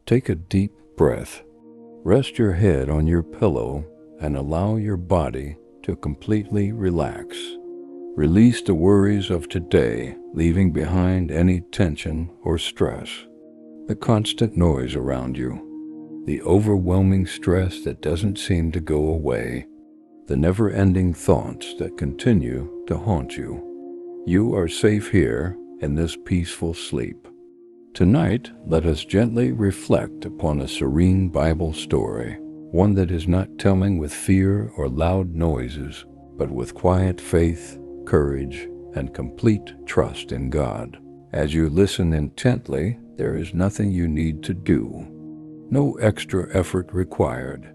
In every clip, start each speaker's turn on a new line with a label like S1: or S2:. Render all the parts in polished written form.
S1: Take a deep breath. Rest your head on your pillow and allow your body to completely relax. Release the worries of today, leaving behind any tension or stress. The constant noise around you, the overwhelming stress that doesn't seem to go away, the never-ending thoughts that continue to haunt you. You are safe here in this peaceful sleep. Tonight, let us gently reflect upon a serene Bible story, one that is not telling with fear or loud noises, but with quiet faith, courage, and complete trust in God. As you listen intently, there is nothing you need to do. No extra effort required.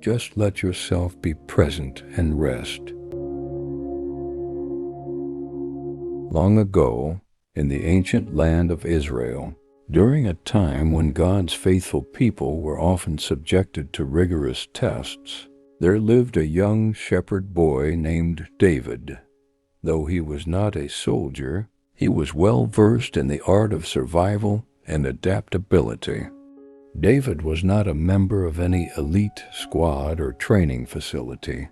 S1: Just let yourself be present and rest. Long ago, in the ancient land of Israel, during a time when God's faithful people were often subjected to rigorous tests, there lived a young shepherd boy named David. Though he was not a soldier, he was well versed in the art of survival and adaptability. David was not a member of any elite squad or training facility.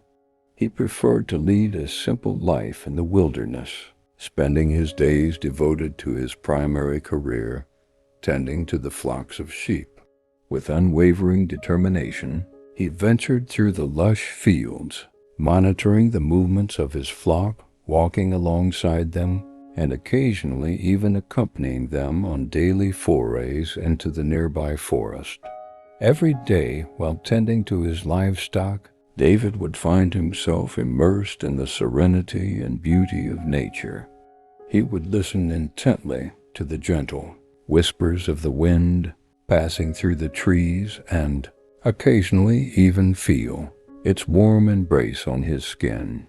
S1: He preferred to lead a simple life in the wilderness, spending his days devoted to his primary career, tending to the flocks of sheep. With unwavering determination, he ventured through the lush fields, monitoring the movements of his flock, walking alongside them, and occasionally even accompanying them on daily forays into the nearby forest. Every day, while tending to his livestock, David would find himself immersed in the serenity and beauty of nature. He would listen intently to the gentle whispers of the wind passing through the trees and occasionally even feel its warm embrace on his skin.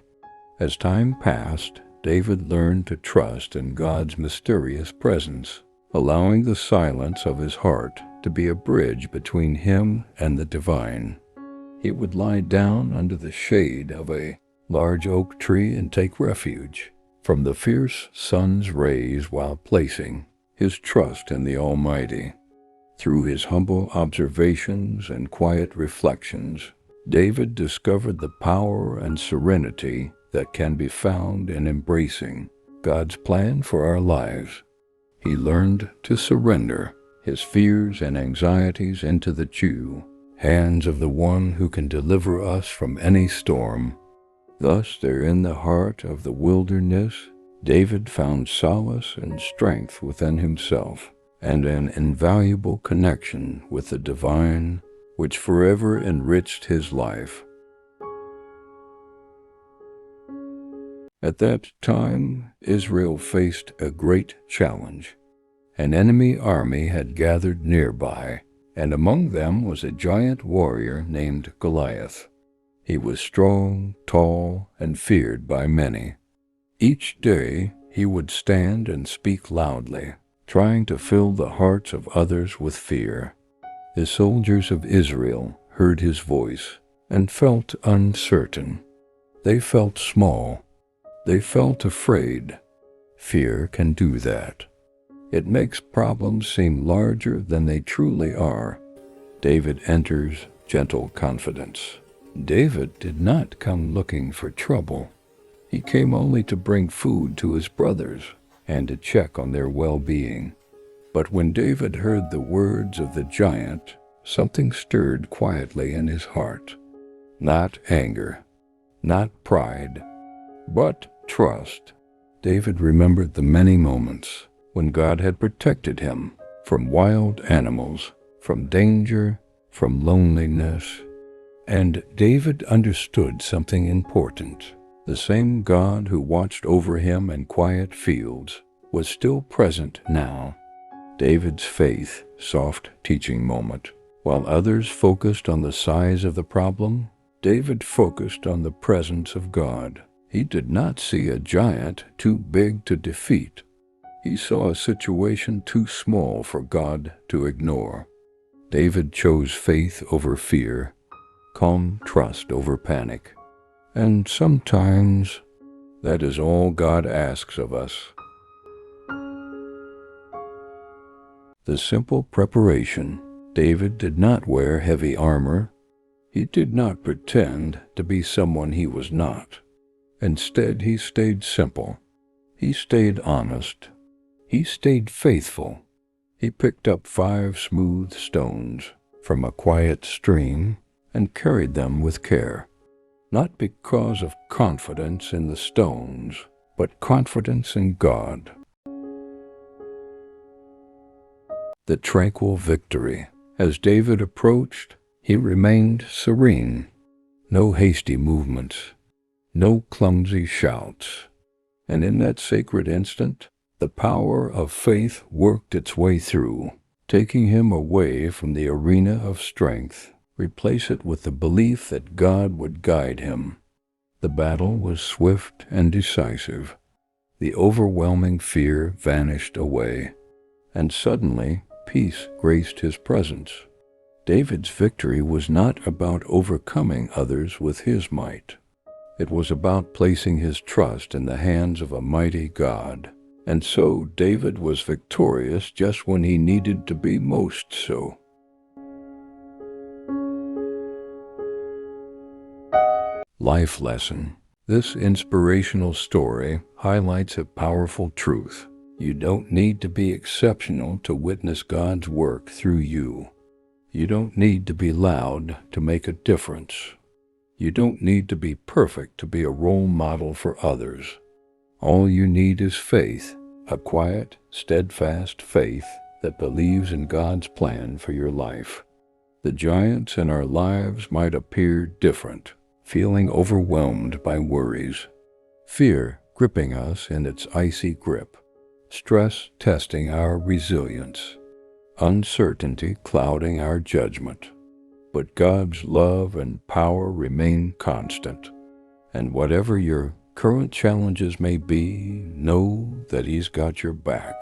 S1: As time passed, David learned to trust in God's mysterious presence, allowing the silence of his heart to be a bridge between him and the divine. He would lie down under the shade of a large oak tree and take refuge from the fierce sun's rays while placing his trust in the Almighty. Through his humble observations and quiet reflections, David discovered the power and serenity that can be found in embracing God's plan for our lives. He learned to surrender his fears and anxieties into the hands of the one who can deliver us from any storm. Thus, there in the heart of the wilderness, David found solace and strength within himself, and an invaluable connection with the divine, which forever enriched his life. At that time, Israel faced a great challenge. An enemy army had gathered nearby, and among them was a giant warrior named Goliath. He was strong, tall, and feared by many. Each day, he would stand and speak loudly, trying to fill the hearts of others with fear. The soldiers of Israel heard his voice and felt uncertain. They felt small. They felt afraid. Fear can do that. It makes problems seem larger than they truly are. David enters gentle confidence. David did not come looking for trouble. He came only to bring food to his brothers and to check on their well-being. But when David heard the words of the giant, something stirred quietly in his heart. Not anger, not pride, but trust. David remembered the many moments when God had protected him from wild animals, from danger, from loneliness. And David understood something important. The same God who watched over him in quiet fields was still present now. David's faith, soft teaching moment. While others focused on the size of the problem, David focused on the presence of God. He did not see a giant too big to defeat. He saw a situation too small for God to ignore. David chose faith over fear, calm trust over panic. And sometimes that is all God asks of us. The simple preparation David did not wear heavy armor. He did not pretend to be someone he was not. Instead, he stayed simple. He stayed honest. He stayed faithful. He picked up 5 smooth stones from a quiet stream and carried them with care, not because of confidence in the stones, but confidence in God. The tranquil victory. As David approached, he remained serene. No hasty movements, no clumsy shouts. And in that sacred instant, the power of faith worked its way through, taking him away from the arena of strength, replace it with the belief that God would guide him. The battle was swift and decisive. The overwhelming fear vanished away, and suddenly peace graced his presence. David's victory was not about overcoming others with his might. It was about placing his trust in the hands of a mighty God. And so David was victorious just when he needed to be most so. Life lesson. This inspirational story highlights a powerful truth. You don't need to be exceptional to witness God's work through you. You don't need to be loud to make a difference. You don't need to be perfect to be a role model for others. All you need is faith, a quiet, steadfast faith that believes in God's plan for your life. The giants in our lives might appear different, feeling overwhelmed by worries, fear gripping us in its icy grip, stress testing our resilience, uncertainty clouding our judgment. But God's love and power remain constant. And whatever your current challenges may be, know that He's got your back.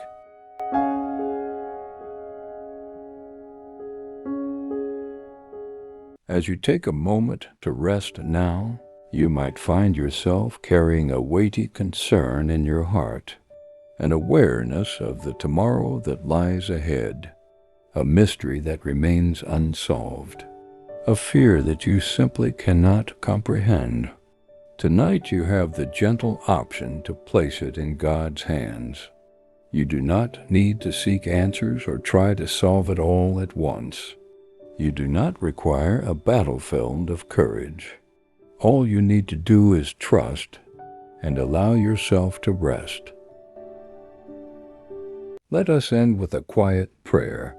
S1: As you take a moment to rest now, you might find yourself carrying a weighty concern in your heart, an awareness of the tomorrow that lies ahead, a mystery that remains unsolved, a fear that you simply cannot comprehend. Tonight you have the gentle option to place it in God's hands. You do not need to seek answers or try to solve it all at once. You do not require a battlefield of courage. All you need to do is trust and allow yourself to rest. Let us end with a quiet prayer.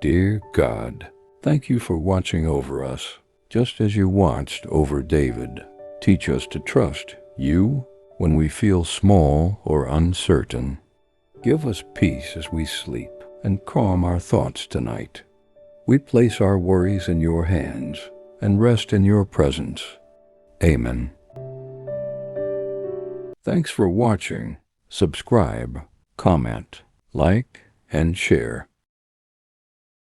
S1: Dear God, thank you for watching over us, just as you watched over David. Teach us to trust you when we feel small or uncertain. Give us peace as we sleep and calm our thoughts tonight. We place our worries in your hands and rest in your presence. Amen. Thanks for watching. Subscribe, comment, like, and share.